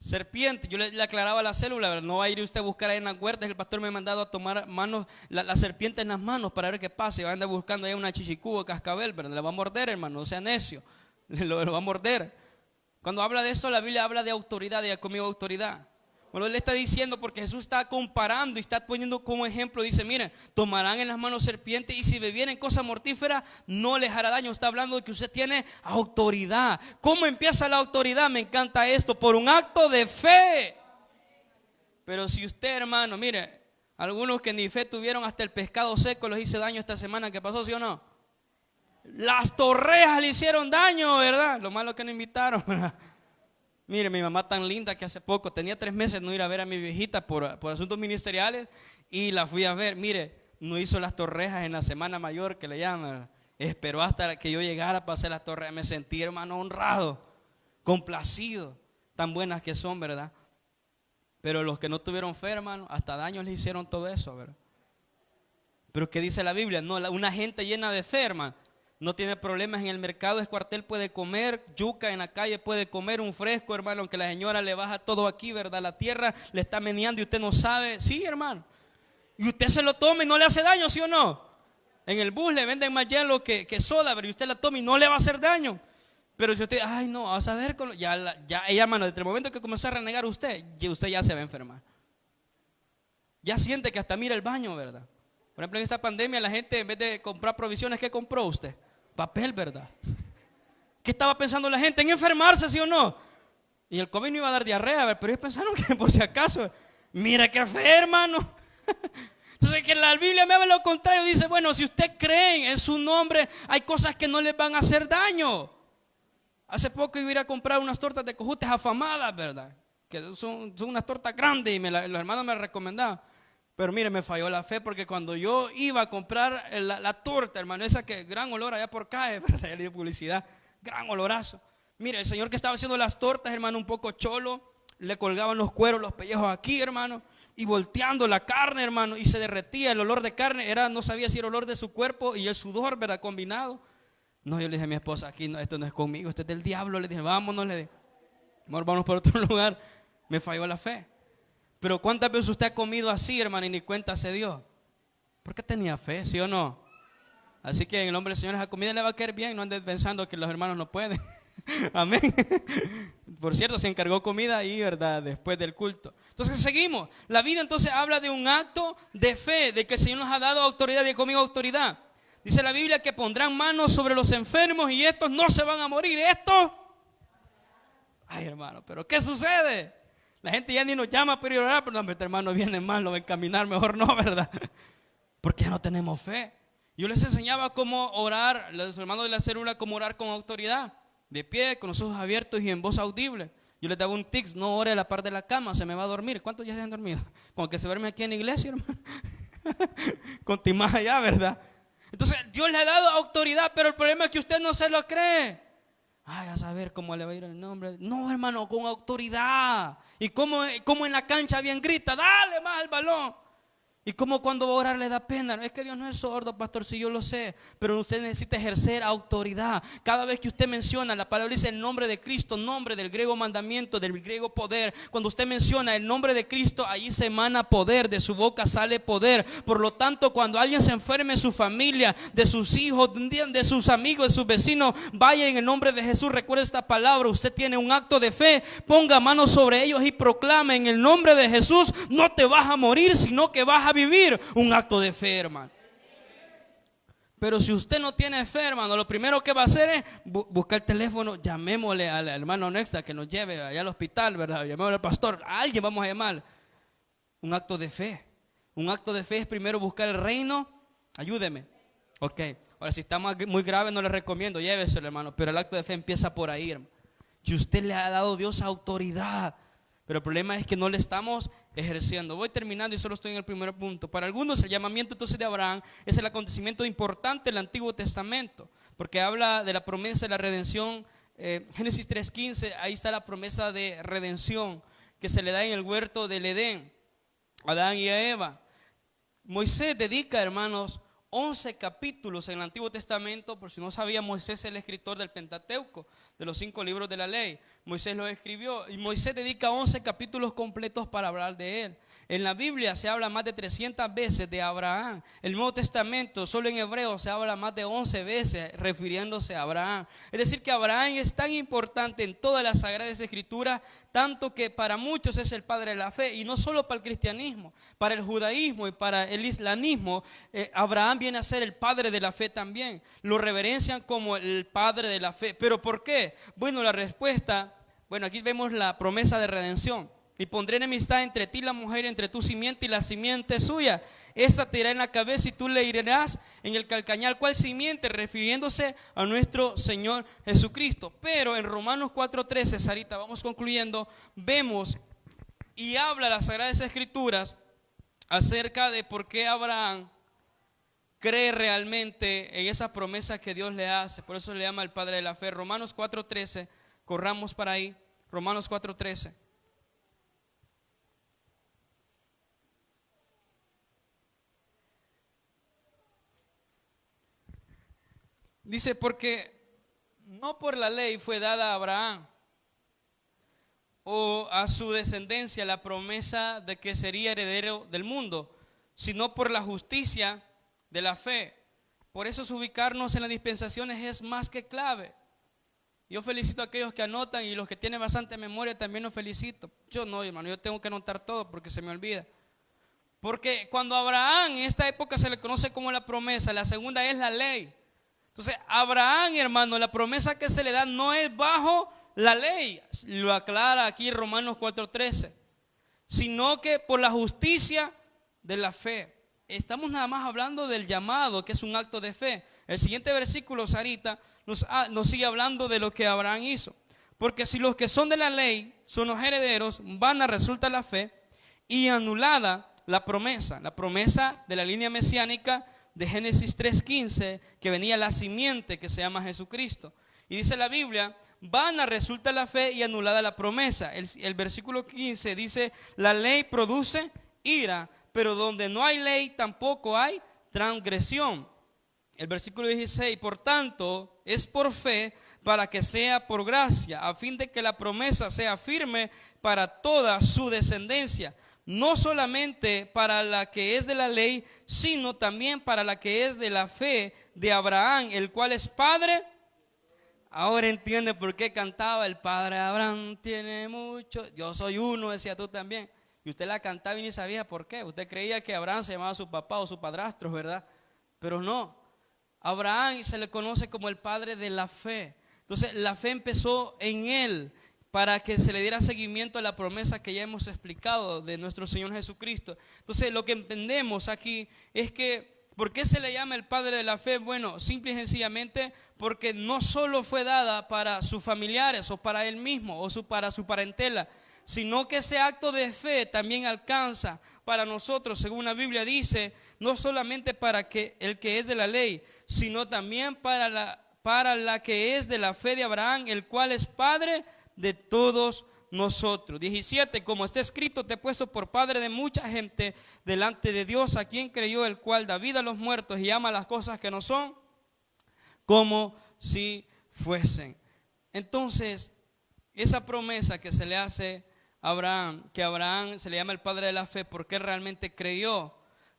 serpiente. Yo le aclaraba a la célula, no va a ir usted a buscar ahí en las huertas. El pastor me ha mandado a tomar manos, la serpiente en las manos para ver qué pasa. Y va a andar buscando ahí una chichicú o cascabel, pero le va a morder, hermano, no sea necio. Lo va a morder. Cuando habla de eso, la Biblia habla de autoridad, de conmigo autoridad. Bueno, él está diciendo, porque Jesús está comparando y está poniendo como ejemplo, dice, miren, tomarán en las manos serpientes y si bebieren cosa mortífera no les hará daño. Está hablando de que usted tiene autoridad. ¿Cómo empieza la autoridad? Me encanta esto, por un acto de fe. Pero si usted, hermano, mire, algunos que ni fe tuvieron, hasta el pescado seco les hizo daño esta semana que pasó, ¿sí o no? Las torrejas le hicieron daño, ¿verdad? Lo malo que no invitaron, ¿verdad? Mire, mi mamá tan linda que hace poco, tenía 3 meses no ir a ver a mi viejita por asuntos ministeriales y la fui a ver. Mire, no hizo las torrejas en la semana mayor que le llaman. Esperó hasta que yo llegara para hacer las torrejas. Me sentí, hermano, honrado, complacido. Tan buenas que son, ¿verdad? Pero los que no tuvieron fe, hermano, hasta daños les hicieron todo eso, ¿verdad? Pero ¿qué dice la Biblia? No, una gente llena de fe, hermano, no tiene problemas en el mercado, es cuartel, puede comer yuca en la calle, puede comer un fresco, hermano, aunque la señora le baja todo aquí, ¿verdad? La tierra le está meneando y usted no sabe. Sí, hermano. Y usted se lo toma y no le hace daño, ¿sí o no? En el bus le venden más hielo que soda, pero usted la toma y no le va a hacer daño. Pero si usted, ay no, vamos a ver, ya ella, hermano, desde el momento que comenzó a renegar usted ya se va a enfermar. Ya siente que hasta mira el baño, ¿verdad? Por ejemplo, en esta pandemia la gente, en vez de comprar provisiones, ¿qué compró usted? Papel, ¿verdad? ¿Qué estaba pensando la gente? En enfermarse, ¿sí o no? Y el COVID no iba a dar diarrea, pero ellos pensaron que por si acaso, mira qué fe, hermano. Entonces que la Biblia me habla lo contrario, dice, bueno, si usted cree en su nombre, hay cosas que no les van a hacer daño. Hace poco iba a ir a comprar unas tortas de cojutes afamadas, ¿verdad? Que son unas tortas grandes y los hermanos me recomendaban. Pero mire, me falló la fe porque cuando yo iba a comprar la torta, hermano, esa que gran olor allá por CAE, ¿verdad? Ya le dio publicidad, gran olorazo. Mire, el señor que estaba haciendo las tortas, hermano, un poco cholo, le colgaban los cueros, los pellejos aquí, hermano, y volteando la carne, hermano, y se derretía el olor de carne, no sabía si era el olor de su cuerpo y el sudor, ¿verdad? Combinado. No, yo le dije a mi esposa, aquí no, esto no es conmigo, este es del diablo. Le dije, vámonos, le dije, vamos por otro lugar. Me falló la fe. Pero ¿cuántas veces usted ha comido así, hermano, y ni cuenta se dio? Porque tenía fe, ¿sí o no? Así que en el nombre del Señor esa comida le va a caer bien. No anden pensando que los hermanos no pueden. Amén. Por cierto, se encargó comida ahí, ¿verdad? Después del culto. Entonces seguimos. La vida entonces habla de un acto de fe, de que el Señor nos ha dado autoridad y conmigo autoridad. Dice la Biblia que pondrán manos sobre los enfermos y estos no se van a morir. Estos. Ay, hermano, pero ¿qué sucede? La gente ya ni nos llama para ir a orar, pero no, este hermano viene mal, lo va a encaminar, mejor no, ¿verdad? Porque ya no tenemos fe. Yo les enseñaba cómo orar, los hermanos de la célula, cómo orar con autoridad, de pie, con los ojos abiertos y en voz audible. Yo les daba un tips, no ore a la par de la cama, se me va a dormir. ¿Cuántos ya se han dormido? Con que se duerme aquí en la iglesia, hermano. Con más allá, ¿verdad? Entonces, Dios le ha dado autoridad, pero el problema es que usted no se lo cree. Ay, a saber cómo le va a ir el nombre. No, hermano, con autoridad. Y como en la cancha bien grita, dale más al balón. Y como cuando va a orar le da pena. Es que Dios no es sordo, pastor, si yo lo sé. Pero usted necesita ejercer autoridad. Cada vez que usted menciona, la palabra dice el nombre de Cristo, nombre del griego mandamiento, del griego poder. Cuando usted menciona el nombre de Cristo, allí se emana poder, de su boca sale poder. Por lo tanto, cuando alguien se enferme en su familia, de sus hijos, de sus amigos, de sus vecinos, vaya en el nombre de Jesús, recuerde esta palabra. Usted tiene un acto de fe, ponga manos sobre ellos y proclame en el nombre de Jesús, no te vas a morir, sino que vas a vivir un acto de fe, hermano. Pero si usted no tiene fe, hermano, lo primero que va a hacer es buscar el teléfono, llamémosle al hermano Nexa que nos lleve allá al hospital, ¿verdad? Llamémosle al pastor, a alguien vamos a llamar. Un acto de fe. Un acto de fe es primero buscar el reino. Ayúdeme. Ok. Ahora, si está muy grave, no le recomiendo, lléveselo, hermano. Pero el acto de fe empieza por ahí, hermano. Y usted le ha dado a Dios autoridad. Pero el problema es que no le estamos ejerciendo. Voy terminando y solo estoy en el primer punto. Para algunos el llamamiento entonces de Abraham es el acontecimiento importante del Antiguo Testamento, porque habla de la promesa de la redención. Génesis 3:15, ahí está la promesa de redención que se le da en el huerto del Edén a Adán y a Eva. Moisés dedica, hermanos, 11 capítulos en el Antiguo Testamento. Por si no sabía, Moisés es el escritor del Pentateuco, de los 5 libros de la ley. Moisés lo escribió y Moisés dedica 11 capítulos completos para hablar de él. En la Biblia se habla más de 300 veces de Abraham. El Nuevo Testamento, solo en hebreo, se habla más de 11 veces refiriéndose a Abraham. Es decir, que Abraham es tan importante en todas las Sagradas Escrituras, tanto que para muchos es el padre de la fe. Y no solo para el cristianismo, para el judaísmo y para el islamismo, Abraham viene a ser el padre de la fe también. Lo reverencian como el padre de la fe. ¿Pero por qué? Bueno, la respuesta, aquí vemos la promesa de redención. Y pondré enemistad entre ti y la mujer, entre tu simiente y la simiente suya. Esa te irá en la cabeza y tú le herirás en el calcañar. ¿Cuál simiente? Refiriéndose a nuestro Señor Jesucristo. Pero en Romanos 4:13, Sarita, vamos concluyendo, vemos y habla las Sagradas Escrituras acerca de por qué Abraham cree realmente en esa promesa que Dios le hace. Por eso le llama el Padre de la Fe. Romanos 4:13, corramos para ahí. Romanos 4:13. Dice, porque no por la ley fue dada a Abraham o a su descendencia la promesa de que sería heredero del mundo, sino por la justicia de la fe. Por eso ubicarnos en las dispensaciones es más que clave. Yo felicito a aquellos que anotan y los que tienen bastante memoria también los felicito. Yo no, hermano, yo tengo que anotar todo porque se me olvida. Porque cuando Abraham en esta época se le conoce como la promesa, la segunda es la ley. Entonces, Abraham, hermano, la promesa que se le da no es bajo la ley, lo aclara aquí Romanos 4:13, sino que por la justicia de la fe. Estamos nada más hablando del llamado, que es un acto de fe. El siguiente versículo, Sarita, nos sigue hablando de lo que Abraham hizo. Porque si los que son de la ley son los herederos, vana resulta la fe y anulada la promesa de la línea mesiánica de Génesis 3:15, que venía la simiente que se llama Jesucristo. Y dice la Biblia, vana resulta la fe y anulada la promesa. El versículo 15 dice, la ley produce ira, pero donde no hay ley tampoco hay transgresión. El versículo 16, por tanto, es por fe para que sea por gracia, a fin de que la promesa sea firme para toda su descendencia. No solamente para la que es de la ley, sino también para la que es de la fe de Abraham, el cual es padre. Ahora entiende por qué cantaba: el padre Abraham tiene mucho, yo soy uno, decía tú también. Y usted la cantaba y ni sabía por qué. Usted creía que Abraham se llamaba su papá o su padrastro, ¿verdad? Pero no. Abraham se le conoce como el padre de la fe. Entonces la fe empezó en él para que se le diera seguimiento a la promesa que ya hemos explicado de nuestro Señor Jesucristo. Entonces lo que entendemos aquí es que ¿por qué se le llama el padre de la fe? Bueno, simple y sencillamente porque no solo fue dada para sus familiares o para él mismo o para su parentela, sino que ese acto de fe también alcanza para nosotros, según la Biblia dice, no solamente para que el que es de la ley, sino también para la que es de la fe de Abraham, el cual es padre de todos nosotros. 17, como está escrito, te he puesto por padre de mucha gente delante de Dios, a quien creyó, el cual da vida a los muertos y ama las cosas que no son como si fuesen. Entonces, esa promesa que se le hace a Abraham, que Abraham se le llama el padre de la fe, porque él realmente creyó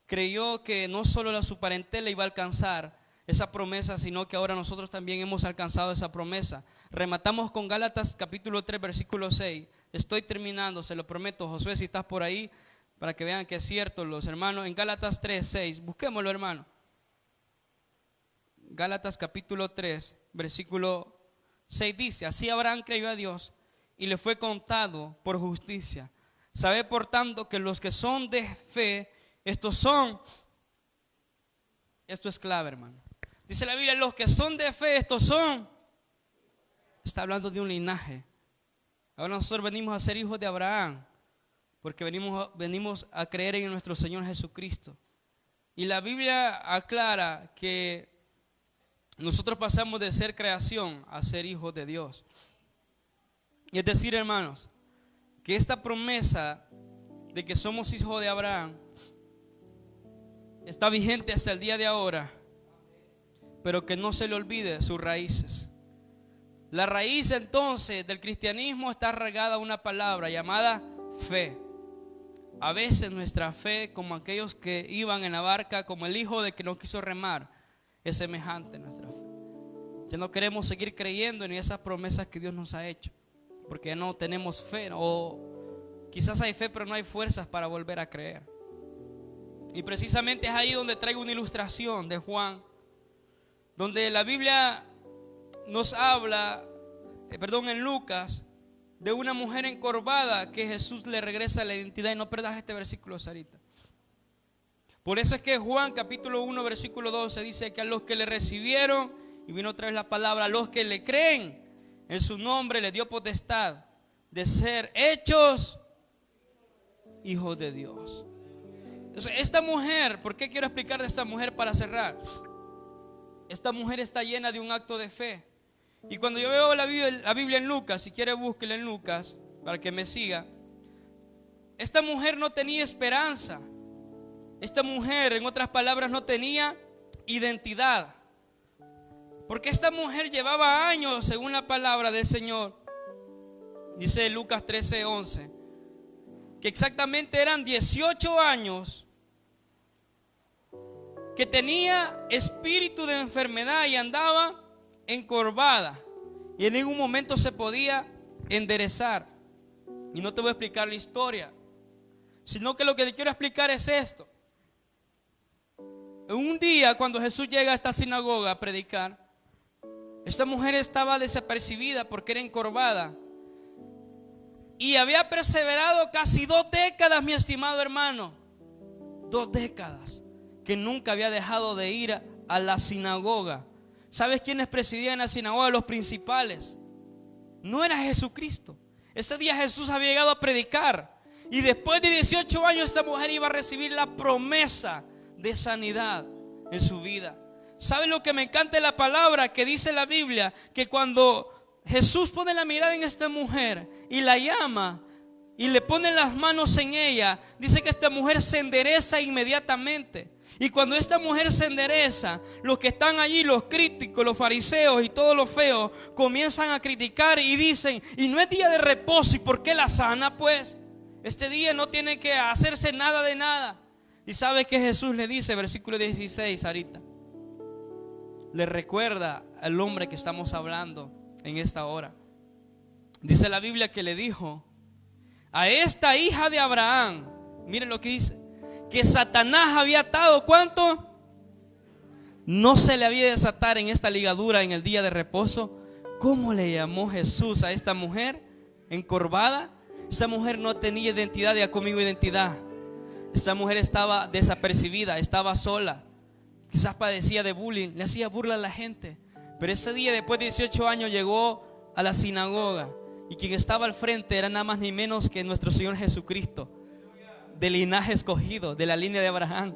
que no solo su parentela iba a alcanzar esa promesa, sino que ahora nosotros también hemos alcanzado esa promesa. Rematamos con Gálatas capítulo 3 versículo 6. Estoy terminando, se lo prometo. Josué, si estás por ahí, para que vean que es cierto, los hermanos. En Gálatas 3, 6, busquémoslo, hermano. Gálatas capítulo 3 versículo 6 dice: así Abraham creyó a Dios y le fue contado por justicia. Sabe por tanto que los que son de fe, esto es clave, hermano. Dice la Biblia, los que son de fe, está hablando de un linaje. Ahora nosotros venimos a ser hijos de Abraham, porque venimos a creer en nuestro Señor Jesucristo. Y la Biblia aclara que nosotros pasamos de ser creación a ser hijos de Dios. Y es decir, hermanos, que esta promesa de que somos hijos de Abraham está vigente hasta el día de ahora, pero que no se le olvide sus raíces. La raíz entonces del cristianismo está regada a una palabra llamada fe. A veces nuestra fe, como aquellos que iban en la barca, como el hijo de que no quiso remar, es semejante a nuestra fe. Ya no queremos seguir creyendo en esas promesas que Dios nos ha hecho, porque ya no tenemos fe, o quizás hay fe pero no hay fuerzas para volver a creer. Y precisamente es ahí donde traigo una ilustración de Juan, donde la Biblia nos habla, en Lucas, de una mujer encorvada que Jesús le regresa la identidad. Y no perdas este versículo, Sarita. Por eso es que Juan capítulo 1 versículo 12 dice que a los que le recibieron, y vino otra vez la palabra, a los que le creen en su nombre, le dio potestad de ser hechos hijos de Dios. Entonces, esta mujer, ¿por qué quiero explicar de esta mujer para cerrar? Esta mujer está llena de un acto de fe. Y cuando yo veo la Biblia en Lucas, si quiere búsquela en Lucas para que me siga. Esta mujer no tenía esperanza. Esta mujer, en otras palabras, no tenía identidad. Porque esta mujer llevaba años, según la palabra del Señor. Dice Lucas 13:11, que exactamente eran 18 años que tenía espíritu de enfermedad y andaba encorvada, y en ningún momento se podía enderezar. Y no te voy a explicar la historia, sino que lo que te quiero explicar es esto. Un día, cuando Jesús llega a esta sinagoga a predicar, esta mujer estaba desapercibida porque era encorvada y había perseverado casi 2 décadas, mi estimado hermano. 2 décadas que nunca había dejado de ir a la sinagoga. ¿Sabes quiénes presidían la sinagoga? Los principales. No era Jesucristo. Ese día Jesús había llegado a predicar, y después de 18 años esta mujer iba a recibir la promesa de sanidad en su vida. ¿Saben lo que me encanta de la palabra? Que dice la Biblia que cuando Jesús pone la mirada en esta mujer y la llama y le pone las manos en ella, dice que esta mujer se endereza inmediatamente. Y cuando esta mujer se endereza, los que están allí, los críticos, los fariseos y todos los feos, comienzan a criticar y dicen: y no es día de reposo, ¿y por qué la sana pues? Este día no tiene que hacerse nada de nada. Y ¿sabe qué Jesús le dice? Versículo 16, Sarita. Le recuerda al hombre que estamos hablando en esta hora. Dice la Biblia que le dijo a esta hija de Abraham, miren lo que dice, que Satanás había atado, ¿cuánto? No se le había de desatar en esta ligadura en el día de reposo. ¿Cómo le llamó Jesús a esta mujer encorvada? Esa mujer no tenía identidad, ya conmigo identidad. Esa mujer estaba desapercibida, estaba sola. Quizás padecía de bullying, le hacía burla a la gente. Pero ese día, después de 18 años, llegó a la sinagoga. Y quien estaba al frente era nada más ni menos que nuestro Señor Jesucristo, del linaje escogido, de la línea de Abraham.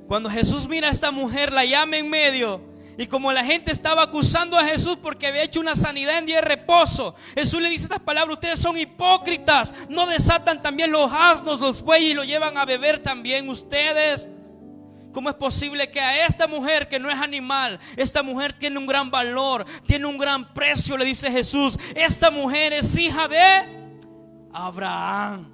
Cuando Jesús mira a esta mujer, la llama en medio. Y como la gente estaba acusando a Jesús porque había hecho una sanidad en día de reposo, Jesús le dice estas palabras: ustedes son hipócritas, no desatan también los asnos, los bueyes, y lo llevan a beber también ustedes. ¿Cómo es posible que a esta mujer, que no es animal, esta mujer tiene un gran valor, tiene un gran precio? Le dice Jesús, esta mujer es hija de Abraham.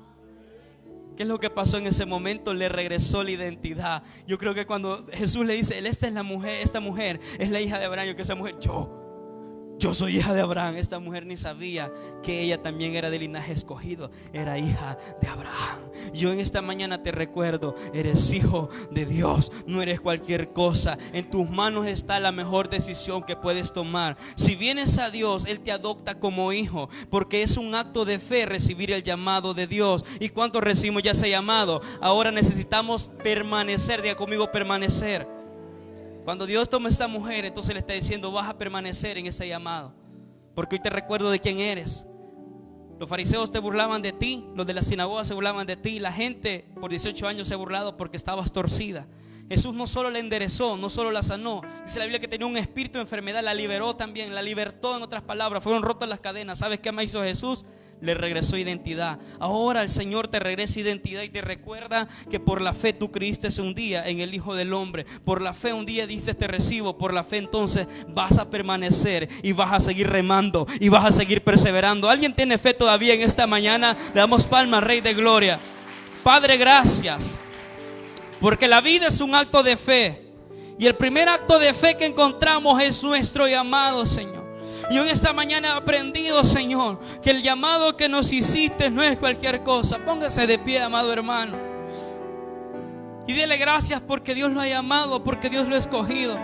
¿Qué es lo que pasó en ese momento? Le regresó la identidad. Yo creo que cuando Jesús le dice, esta es la mujer, esta mujer es la hija de Abraham, yo que esa mujer, yo soy hija de Abraham. Esta mujer ni sabía que ella también era del linaje escogido, era hija de Abraham. Yo en esta mañana te recuerdo, eres hijo de Dios, no eres cualquier cosa. En tus manos está la mejor decisión que puedes tomar. Si vienes a Dios, Él te adopta como hijo, porque es un acto de fe recibir el llamado de Dios. ¿Y cuántos recibimos ya ese llamado? Ahora necesitamos permanecer. Diga conmigo, permanecer. Cuando Dios toma a esta mujer, entonces le está diciendo, vas a permanecer en ese llamado, porque hoy te recuerdo de quién eres. Los fariseos te burlaban de ti, los de la sinagoga se burlaban de ti, la gente por 18 años se ha burlado porque estabas torcida. Jesús no solo la enderezó, no solo la sanó. Dice la Biblia que tenía un espíritu de enfermedad, la liberó también, la libertó. En otras palabras, fueron rotas las cadenas. ¿Sabes qué me hizo Jesús? Le regresó identidad. Ahora el Señor te regresa identidad y te recuerda que por la fe tú creíste un día en el Hijo del Hombre. Por la fe un día dices te recibo. Por la fe entonces vas a permanecer y vas a seguir remando y vas a seguir perseverando. ¿Alguien tiene fe todavía en esta mañana? Le damos palmas al Rey de Gloria. Padre, gracias, porque la vida es un acto de fe. Y el primer acto de fe que encontramos es nuestro llamado, Señor. Yo en esta mañana he aprendido, Señor, que el llamado que nos hiciste no es cualquier cosa. Póngase de pie, amado hermano, y dile gracias porque Dios lo ha llamado, porque Dios lo ha escogido.